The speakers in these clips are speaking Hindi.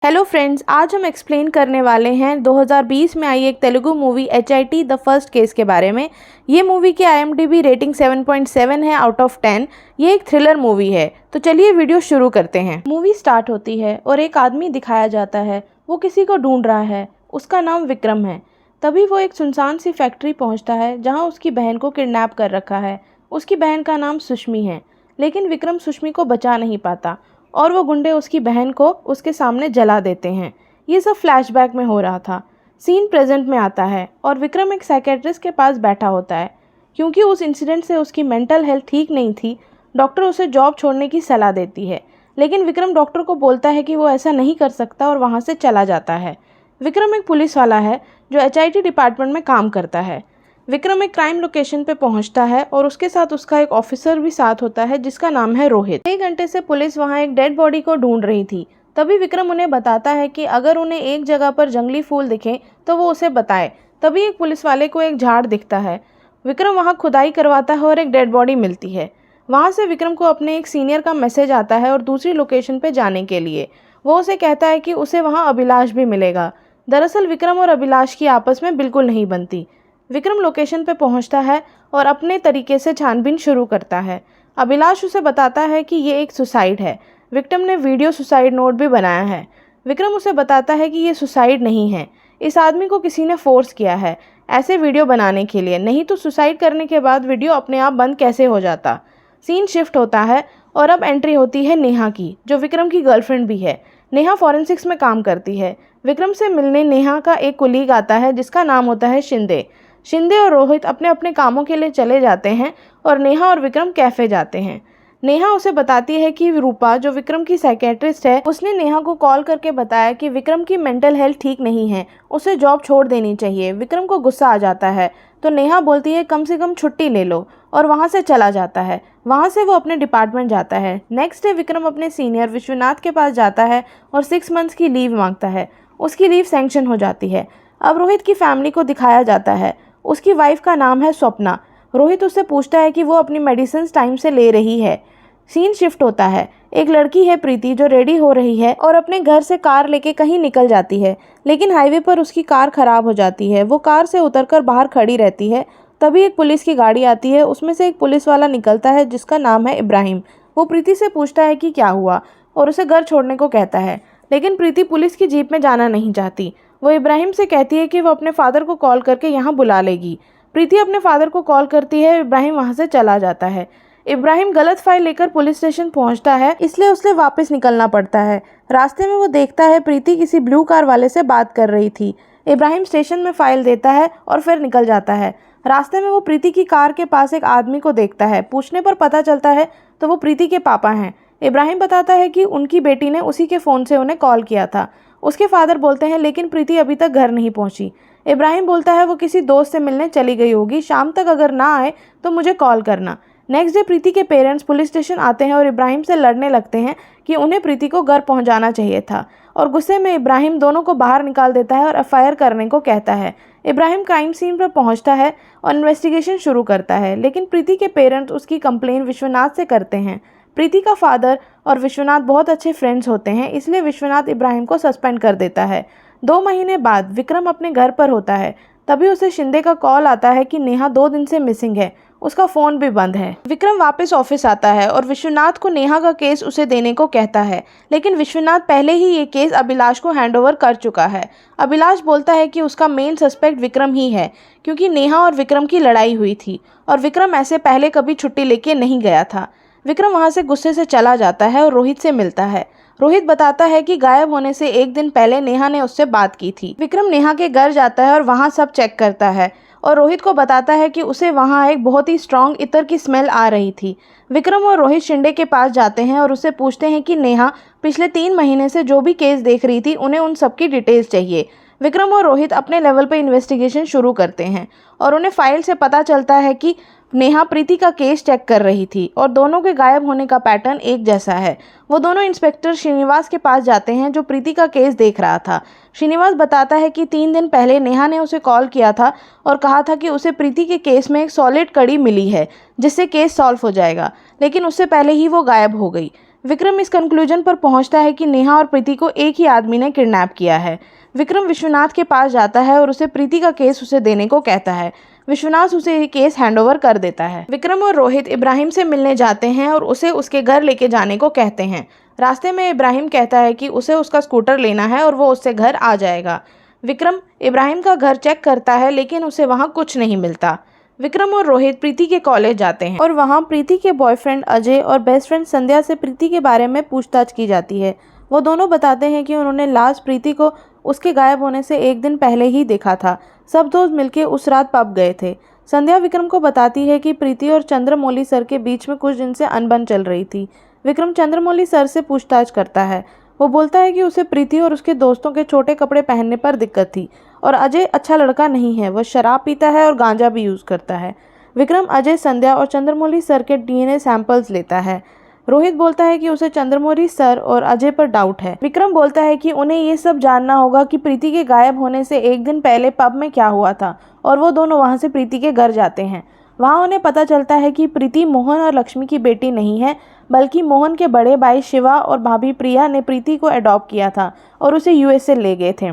हेलो फ्रेंड्स, आज हम एक्सप्लेन करने वाले हैं 2020 में आई एक Telugu movie HIT the first case के बारे में। ये मूवी की IMDb रेटिंग 7.7 है आउट ऑफ 10। ये एक थ्रिलर मूवी है। तो चलिए वीडियो शुरू करते हैं। मूवी स्टार्ट होती है और एक आदमी दिखाया जाता है। वो किसी को ढूंढ रहा है। उसका नाम विक्रम है। तभी वो एक सुनसान सी फैक्ट्री पहुँचता है जहाँ उसकी बहन को किडनैप कर रखा है। उसकी बहन का नाम सुष्मी है, लेकिन विक्रम सुष्मी को बचा नहीं पाता और वो गुंडे उसकी बहन को उसके सामने जला देते हैं। ये सब फ्लैशबैक में हो रहा था। सीन प्रेजेंट में आता है और विक्रम एक साइकेट्रिस्ट के पास बैठा होता है। क्योंकि उस इंसिडेंट से उसकी मेंटल हेल्थ ठीक नहीं थी, डॉक्टर उसे जॉब छोड़ने की सलाह देती है। लेकिन विक्रम डॉक्टर को बोलता है कि वो ऐसा नहीं कर सकता और वहाँ से चला जाता है। विक्रम एक पुलिस वाला है जो HIT डिपार्टमेंट में काम करता है। विक्रम एक क्राइम लोकेशन पे पहुंचता है और उसके साथ उसका एक ऑफिसर भी साथ होता है जिसका नाम है रोहित। 1 घंटे से पुलिस वहां एक डेड बॉडी को ढूंढ रही थी। तभी विक्रम उन्हें बताता है कि अगर उन्हें एक जगह पर जंगली फूल दिखे तो वो उसे बताए। तभी एक पुलिस वाले को एक झाड़ दिखता है। विक्रम वहाँ खुदाई करवाता है और एक डेड बॉडी मिलती है। वहाँ से विक्रम को अपने एक सीनियर का मैसेज आता है और दूसरी लोकेशन पे जाने के लिए। वो उसे कहता है कि उसे वहाँ अभिलाष भी मिलेगा। दरअसल विक्रम और अभिलाष की आपस में बिल्कुल नहीं बनती। विक्रम लोकेशन पे पहुंचता है और अपने तरीके से छानबीन शुरू करता है। अभिलाष उसे बताता है कि ये एक सुसाइड है। विक्रम ने वीडियो सुसाइड नोट भी बनाया है। विक्रम उसे बताता है कि ये सुसाइड नहीं है, इस आदमी को किसी ने फोर्स किया है ऐसे वीडियो बनाने के लिए, नहीं तो सुसाइड करने के बाद वीडियो अपने आप बंद कैसे हो जाता। सीन शिफ्ट होता है और अब एंट्री होती है नेहा की, जो विक्रम की गर्लफ्रेंड भी है। नेहा फॉरेंसिक्स में काम करती है। विक्रम से मिलने नेहा का एक कुलीग आता है जिसका नाम होता है शिंदे और रोहित अपने अपने कामों के लिए चले जाते हैं और नेहा और विक्रम कैफ़े जाते हैं। नेहा उसे बताती है कि रूपा, जो विक्रम की साइकेट्रिस्ट है, उसने नेहा को कॉल करके बताया कि विक्रम की मेंटल हेल्थ ठीक नहीं है, उसे जॉब छोड़ देनी चाहिए। विक्रम को गुस्सा आ जाता है तो नेहा बोलती है कम से कम छुट्टी ले लो और वहाँ से चला जाता है। वहाँ से वो अपने डिपार्टमेंट जाता है। नेक्स्ट डे विक्रम अपने सीनियर विश्वनाथ के पास जाता है और 6 मंथ्स की लीव मांगता है। उसकी लीव सैंक्शन हो जाती है। अब रोहित की फैमिली को दिखाया जाता है। उसकी वाइफ का नाम है स्वप्ना। रोहित उससे पूछता है कि वो अपनी मेडिसिन टाइम से ले रही है। सीन शिफ्ट होता है। एक लड़की है प्रीति, जो रेडी हो रही है और अपने घर से कार लेके कहीं निकल जाती है, लेकिन हाईवे पर उसकी कार खराब हो जाती है। वो कार से उतरकर बाहर खड़ी रहती है। तभी एक पुलिस की गाड़ी आती है। उसमें से एक पुलिस वाला निकलता है जिसका नाम है इब्राहिम। वो प्रीति से पूछता है कि क्या हुआ और उसे घर छोड़ने को कहता है, लेकिन प्रीति पुलिस की जीप में जाना नहीं चाहती। वो इब्राहिम से कहती है कि वो अपने फादर को कॉल करके यहाँ बुला लेगी। प्रीति अपने फादर को कॉल करती है। इब्राहिम वहाँ से चला जाता है। इब्राहिम गलत फाइल लेकर पुलिस स्टेशन पहुँचता है, इसलिए उसे वापस निकलना पड़ता है। रास्ते में वो देखता है प्रीति किसी ब्लू कार वाले से बात कर रही थी। इब्राहिम स्टेशन में फाइल देता है और फिर निकल जाता है। रास्ते में वो प्रीति की कार के पास एक आदमी को देखता है। पूछने पर पता चलता है तो वो प्रीति के पापा हैं। इब्राहिम बताता है कि उनकी बेटी ने उसी के फ़ोन से उन्हें कॉल किया था। उसके फादर बोलते हैं लेकिन प्रीति अभी तक घर नहीं पहुंची। इब्राहिम बोलता है वो किसी दोस्त से मिलने चली गई होगी, शाम तक अगर ना आए तो मुझे कॉल करना। नेक्स्ट डे प्रीति के पेरेंट्स पुलिस स्टेशन आते हैं और इब्राहिम से लड़ने लगते हैं कि उन्हें प्रीति को घर पहुंचाना चाहिए था, और गुस्से में इब्राहिम दोनों को बाहर निकाल देता है और FIR करने को कहता है। इब्राहिम क्राइम सीन पर पहुंचता है और इन्वेस्टिगेशन शुरू करता है, लेकिन प्रीति के पेरेंट्स उसकी कंप्लेन विश्वनाथ से करते हैं। प्रीति का फादर और विश्वनाथ बहुत अच्छे फ्रेंड्स होते हैं, इसलिए विश्वनाथ इब्राहिम को सस्पेंड कर देता है। 2 महीने बाद विक्रम अपने घर पर होता है। तभी उसे शिंदे का कॉल आता है कि नेहा 2 दिन से मिसिंग है। उसका फ़ोन भी बंद है। विक्रम वापस ऑफिस आता है और विश्वनाथ को नेहा का केस उसे देने को कहता है, लेकिन विश्वनाथ पहले ही ये केस अभिलाष को हैंडओवर कर चुका है। अभिलाष बोलता है कि उसका मेन सस्पेक्ट विक्रम ही है, क्योंकि नेहा और विक्रम की लड़ाई हुई थी और विक्रम ऐसे पहले कभी छुट्टी लेके नहीं गया था। विक्रम वहाँ से गुस्से से चला जाता है और रोहित से मिलता है। रोहित बताता है कि गायब होने से 1 दिन पहले नेहा ने उससे बात की थी। विक्रम नेहा के घर जाता है और वहाँ सब चेक करता है और रोहित को बताता है कि उसे वहाँ एक बहुत ही स्ट्रॉन्ग इत्र की स्मेल आ रही थी। विक्रम और रोहित शिंदे के पास जाते हैं और उससे पूछते हैं कि नेहा पिछले 3 महीने से जो भी केस देख रही थी, उन्हें उन सब की डिटेल्स चाहिए। विक्रम और रोहित अपने लेवल पर इन्वेस्टिगेशन शुरू करते हैं और उन्हें फाइल से पता चलता है कि नेहा प्रीति का केस चेक कर रही थी और दोनों के गायब होने का पैटर्न एक जैसा है। वो दोनों इंस्पेक्टर श्रीनिवास के पास जाते हैं जो प्रीति का केस देख रहा था। श्रीनिवास बताता है कि 3 दिन पहले नेहा ने उसे कॉल किया था और कहा था कि उसे प्रीति के केस में एक सॉलिड कड़ी मिली है जिससे केस सॉल्व हो जाएगा, लेकिन उससे पहले ही वो गायब हो गई। विक्रम इस कंक्लूजन पर पहुंचता है कि नेहा और प्रीति को एक ही आदमी ने किडनैप किया है। विक्रम विश्वनाथ के पास जाता है और उसे प्रीति का केस उसे देने को कहता है। विश्वनाथ उसे ये केस हैंडओवर कर देता है। विक्रम और रोहित इब्राहिम से मिलने जाते हैं और उसे उसके घर लेके जाने को कहते हैं। रास्ते में इब्राहिम कहता है कि उसे उसका स्कूटर लेना है और वो उससे घर आ जाएगा। विक्रम इब्राहिम का घर चेक करता है लेकिन उसे वहाँ कुछ नहीं मिलता। विक्रम और रोहित प्रीति के कॉलेज जाते हैं और वहाँ प्रीति के बॉयफ्रेंड अजय और बेस्ट फ्रेंड संध्या से प्रीति के बारे में पूछताछ की जाती है। वो दोनों बताते हैं कि उन्होंने लास्ट प्रीति को उसके गायब होने से एक दिन पहले ही देखा था। सब दोस्त मिलकर उस रात पब गए थे। संध्या विक्रम को बताती है कि प्रीति और चंद्रमौली सर के बीच में कुछ दिन से अनबन चल रही थी। विक्रम चंद्रमौली सर से पूछताछ करता है। वो बोलता है कि उसे प्रीति और उसके दोस्तों के छोटे कपड़े पहनने पर दिक्कत थी और अजय अच्छा लड़का नहीं है, वह शराब पीता है और गांजा भी यूज़ करता है। विक्रम अजय, संध्या और चंद्रमौली सर के डीएनए सैंपल्स लेता है। रोहित बोलता है कि उसे चंद्रमौली सर और अजय पर डाउट है। विक्रम बोलता है कि उन्हें ये सब जानना होगा कि प्रीति के गायब होने से एक दिन पहले पब में क्या हुआ था और वो दोनों वहाँ से प्रीति के घर जाते हैं। वहाँ उन्हें पता चलता है कि प्रीति मोहन और लक्ष्मी की बेटी नहीं है, बल्कि मोहन के बड़े भाई शिवा और भाभी प्रिया ने प्रीति को अडॉप्ट किया था और उसे यूएसए ले गए थे।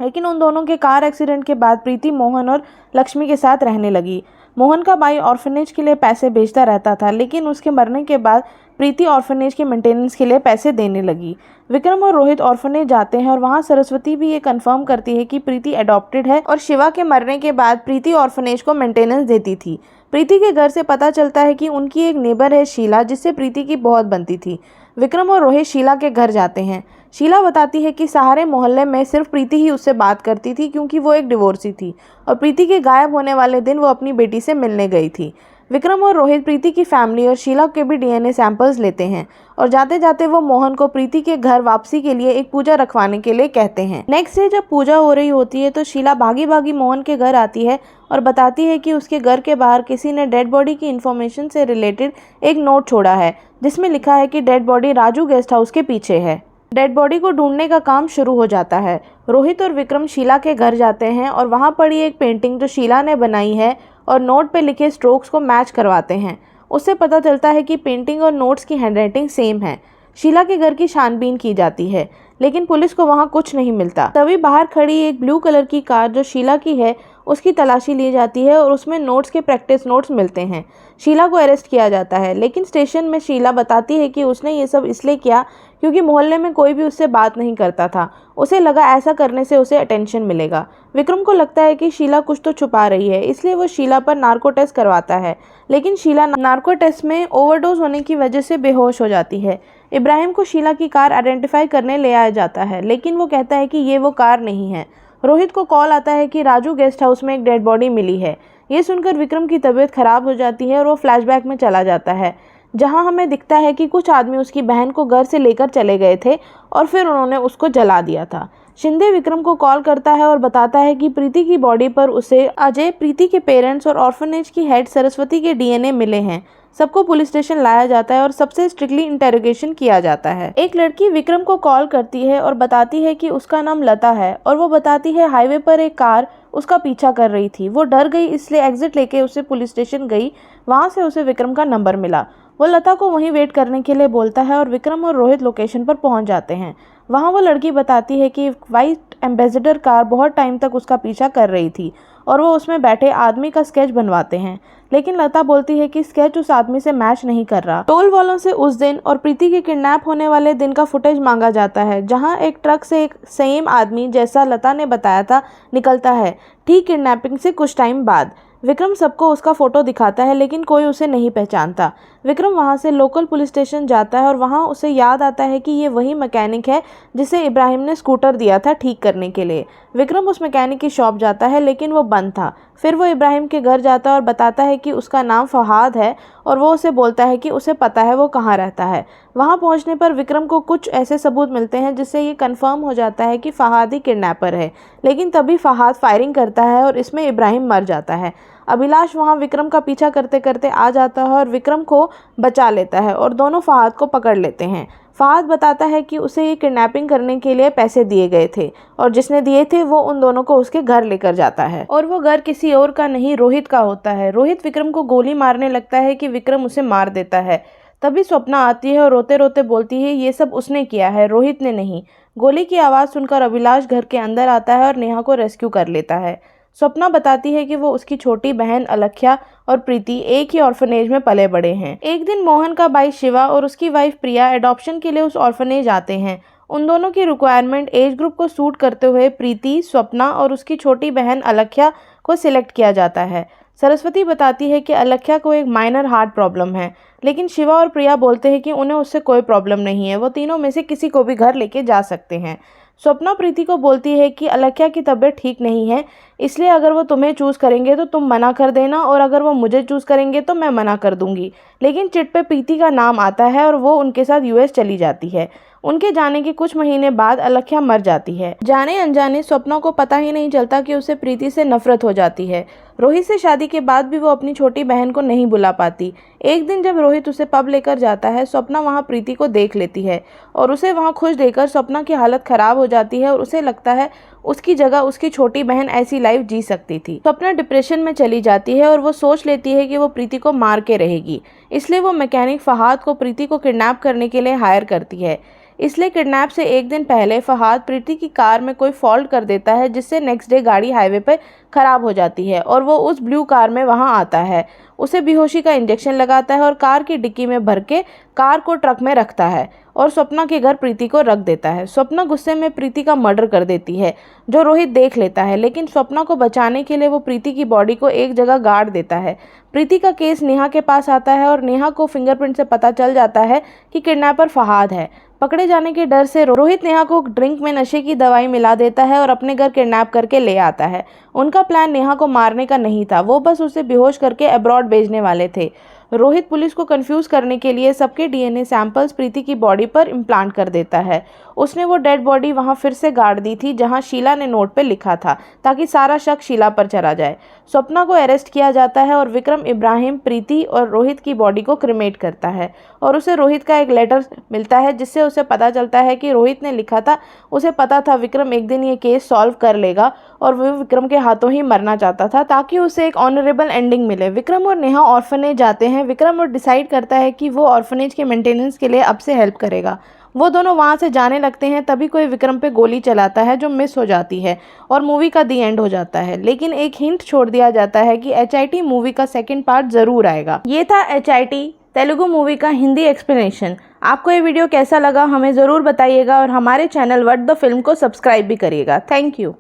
लेकिन उन दोनों के कार एक्सीडेंट के बाद प्रीति मोहन और लक्ष्मी के साथ रहने लगी। मोहन का भाई ऑर्फनेज के लिए पैसे भेजता रहता था, लेकिन उसके मरने के बाद प्रीति ऑर्फनेज के मेंटेनेंस के लिए पैसे देने लगी। विक्रम और रोहित ऑर्फनेज जाते हैं और वहाँ सरस्वती भी ये कंफर्म करती है कि प्रीति अडॉप्टेड है और शिवा के मरने के बाद प्रीति ऑर्फनेज को मेंटेनेंस देती थी। प्रीति के घर से पता चलता है कि उनकी एक नेबर है शीला, जिससे प्रीति की बहुत बनती थी। विक्रम और रोहित शीला के घर जाते हैं। शीला बताती है कि सहारे मोहल्ले में सिर्फ प्रीति ही उससे बात करती थी क्योंकि वो एक डिवोर्सी थी और प्रीति के गायब होने वाले दिन वो अपनी बेटी से मिलने गई थी। विक्रम और रोहित प्रीति की फैमिली और शीला के भी डीएनए सैंपल्स लेते हैं और जाते जाते वो मोहन को प्रीति के घर वापसी के लिए एक पूजा रखवाने के लिए कहते हैं। नेक्स्ट डे जब पूजा हो रही होती है तो शीला भागी भागी मोहन के घर आती है और बताती है कि उसके घर के बाहर किसी ने डेड बॉडी की इन्फॉर्मेशन से रिलेटेड एक नोट छोड़ा है, जिसमें लिखा है कि dead body Raju guest house के पीछे है। डेड बॉडी को ढूंढने का काम शुरू हो जाता है। रोहित और विक्रम शीला के घर जाते हैं और वहाँ पड़ी एक पेंटिंग जो शीला ने बनाई है और नोट पे लिखे स्ट्रोक्स को मैच करवाते हैं। उससे पता चलता है कि पेंटिंग और नोट्स की हैंडराइटिंग सेम है। शीला के घर की छानबीन की जाती है, लेकिन पुलिस को वहाँ कुछ नहीं मिलता। तभी बाहर खड़ी एक ब्लू कलर की कार जो शीला की है उसकी तलाशी ली जाती है और उसमें नोट्स के प्रैक्टिस नोट्स मिलते हैं। शीला को अरेस्ट किया जाता है, लेकिन स्टेशन में शीला बताती है कि उसने ये सब इसलिए किया क्योंकि मोहल्ले में कोई भी उससे बात नहीं करता था। उसे लगा ऐसा करने से उसे अटेंशन मिलेगा। विक्रम को लगता है कि शीला कुछ तो छुपा रही है, इसलिए वो शीला पर नार्को टेस्ट करवाता है, लेकिन शीला नार्को टेस्ट में ओवरडोज होने की वजह से बेहोश हो जाती है। इब्राहिम को शीला की कार आइडेंटिफाई करने ले आया जाता है, लेकिन वो कहता है कि ये वो कार नहीं है। रोहित को कॉल आता है कि राजू गेस्ट हाउस में एक डेड बॉडी मिली है। ये सुनकर विक्रम की तबीयत खराब हो जाती है और वो फ्लैशबैक में चला जाता है, जहां हमें दिखता है कि कुछ आदमी उसकी बहन को घर से लेकर चले गए थे और फिर उन्होंने उसको जला दिया था। शिंदे विक्रम को कॉल करता है और बताता है कि प्रीति की बॉडी पर उसे अजय, प्रीति के पेरेंट्स और ऑर्फनेज की हेड सरस्वती के डीएनए मिले हैं। सबको पुलिस स्टेशन लाया जाता है और सबसे स्ट्रिक्टली इंटेरोगेशन किया जाता है। एक लड़की विक्रम को कॉल करती है और बताती है कि उसका नाम लता है और वो बताती है हाईवे पर एक कार उसका पीछा कर रही थी। वो डर गई, इसलिए एग्जिट लेके उसे पुलिस स्टेशन गई। वहाँ से उसे विक्रम का नंबर मिला। वो लता को वहीं वेट करने के लिए बोलता है और विक्रम और रोहित लोकेशन पर पहुंच जाते हैं। वहाँ वो लड़की बताती है कि वाइट एम्बेसडर कार बहुत टाइम तक उसका पीछा कर रही थी और वो उसमें बैठे आदमी का स्केच बनवाते हैं, लेकिन लता बोलती है कि स्केच उस आदमी से मैच नहीं कर रहा। टोल वालों से उस दिन और प्रीति के किडनैप होने वाले दिन का फुटेज मांगा जाता है, जहां एक ट्रक से एक सेम आदमी जैसा लता ने बताया था निकलता है, ठीक किडनैपिंग से कुछ टाइम बाद। विक्रम सबको उसका फोटो दिखाता है, लेकिन कोई उसे नहीं पहचानता। विक्रम वहां से लोकल पुलिस स्टेशन जाता है और वहां उसे याद आता है कि ये वही मैकेनिक है जिसे इब्राहिम ने स्कूटर दिया था ठीक करने के लिए। विक्रम उस मैकेनिक की शॉप जाता है, लेकिन वो बंद था। फिर वो इब्राहिम के घर जाता है और बताता है कि उसका नाम फहाद है और वो उसे बोलता है कि उसे पता है वो कहाँ रहता है। वहाँ पहुँचने पर विक्रम को कुछ ऐसे सबूत मिलते हैं जिससे ये कंफर्म हो जाता है कि फहाद ही किडनैपर है, लेकिन तभी फहाद फायरिंग करता है और इसमें इब्राहिम मर जाता है। अभिलाष वहाँ विक्रम का पीछा करते करते आ जाता है और विक्रम को बचा लेता है और दोनों फहाद को पकड़ लेते हैं। फहाद बताता है कि उसे ये किडनैपिंग करने के लिए पैसे दिए गए थे और जिसने दिए थे वो उन दोनों को उसके घर लेकर जाता है और वो घर किसी और का नहीं रोहित का होता है। रोहित विक्रम को गोली मारने लगता है कि विक्रम उसे मार देता है। तभी स्वप्ना आती है और रोते रोते बोलती है ये सब उसने किया है, रोहित ने नहीं। गोली की आवाज़ सुनकर अभिलाष घर के अंदर आता है और नेहा को रेस्क्यू कर लेता है। स्वप्ना बताती है कि वो उसकी छोटी बहन अलख्या और प्रीति एक ही ऑर्फनेज में पले बड़े हैं। एक दिन मोहन का भाई शिवा और उसकी वाइफ प्रिया एडॉप्शन के लिए उस ऑर्फनेज आते हैं। उन दोनों की रिक्वायरमेंट एज ग्रुप को सूट करते हुए प्रीति, स्वप्ना और उसकी छोटी बहन अलख्या को सिलेक्ट किया जाता है। सरस्वती बताती है कि अलख्या को एक माइनर हार्ट प्रॉब्लम है, लेकिन शिवा और प्रिया बोलते हैं कि उन्हें उससे कोई प्रॉब्लम नहीं है, वो तीनों में से किसी को भी घर लेके जा सकते हैं। स्वप्ना प्रीति को बोलती है कि अलख्या की तबीयत ठीक नहीं है, इसलिए अगर वो तुम्हें चूज़ करेंगे तो तुम मना कर देना और अगर वो मुझे चूज़ करेंगे तो मैं मना कर दूंगी। लेकिन चिट पे प्रीति का नाम आता है और वो उनके साथ यूएस चली जाती है। उनके जाने के कुछ महीने बाद अलख्या मर जाती है। जाने अनजाने स्वप्ना को पता ही नहीं चलता कि उसे प्रीति से नफरत हो जाती है। रोहित से शादी के बाद भी वो अपनी छोटी बहन को नहीं बुला पाती। एक दिन जब रोहित उसे पब लेकर जाता है, स्वप्ना वहाँ प्रीति को देख लेती है और उसे वहाँ खुश देखकर स्वप्ना की हालत खराब हो जाती है और उसे लगता है उसकी जगह उसकी छोटी बहन ऐसी लाइफ जी सकती थी। स्वप्ना डिप्रेशन में चली जाती है और वो सोच लेती है कि वो प्रीति को मार के रहेगी। इसलिए वो मैकेनिक फहाद को प्रीति को किडनैप करने के लिए हायर करती है। इसलिए किडनैप से एक दिन पहले फहाद प्रीति की कार में कोई फॉल्ट कर देता है, जिससे नेक्स्ट डे गाड़ी हाईवे पर खराब हो जाती है और वो उस ब्लू कार में वहां आता है। उसे बेहोशी का इंजेक्शन लगाता है और कार की डिक्की में भर के कार को ट्रक में रखता है और स्वप्ना के घर प्रीति को रख देता है। स्वप्ना गुस्से में प्रीति का मर्डर कर देती है, जो रोहित देख लेता है, लेकिन स्वप्ना को बचाने के लिए वो प्रीति की बॉडी को एक जगह गाड़ देता है। प्रीति का केस नेहा के पास आता है और नेहा को फिंगरप्रिंट से पता चल जाता है कि किडनैपर फहाद है। पकड़े जाने के डर से रोहित नेहा को ड्रिंक में नशे की दवाई मिला देता है और अपने घर किडनैप करके ले आता है। उनका प्लान नेहा को मारने का नहीं था, वो बस उसे बेहोश करके अब्रॉड भेजने वाले थे। रोहित पुलिस को कंफ्यूज करने के लिए सबके डीएनए सैंपल्स प्रीति की बॉडी पर इम्प्लांट कर देता है। उसने वो डेड बॉडी वहां फिर से गाड़ दी थी जहां शीला ने नोट पे लिखा था, ताकि सारा शक शीला पर चला जाए। स्वप्ना को अरेस्ट किया जाता है और विक्रम इब्राहिम प्रीति और रोहित की बॉडी को क्रिमेट करता है और उसे रोहित का एक लेटर मिलता है, जिससे उसे पता चलता है कि रोहित ने लिखा था। उसे पता था विक्रम एक दिन ये केस सॉल्व कर लेगा और वो विक्रम के हाथों ही मरना चाहता था, ताकि उसे एक ऑनरेबल एंडिंग मिले। विक्रम और नेहा ऑर्फनेज जाते हैं। विक्रम और डिसाइड करता है कि वो ऑर्फनेज के मेंटेनेंस के लिए अब से हेल्प करेगा। वो दोनों वहाँ से जाने लगते हैं, तभी कोई विक्रम पे गोली चलाता है जो मिस हो जाती है और मूवी का दी एंड हो जाता है। लेकिन एक हिंट छोड़ दिया जाता है कि HIT मूवी का सेकंड पार्ट जरूर आएगा। ये था HIT तेलुगु मूवी का हिंदी एक्सप्लेनेशन। आपको ये वीडियो कैसा लगा हमें ज़रूर बताइएगा और हमारे चैनल व्हाट द फिल्म को सब्सक्राइब भी करिएगा। Thank you.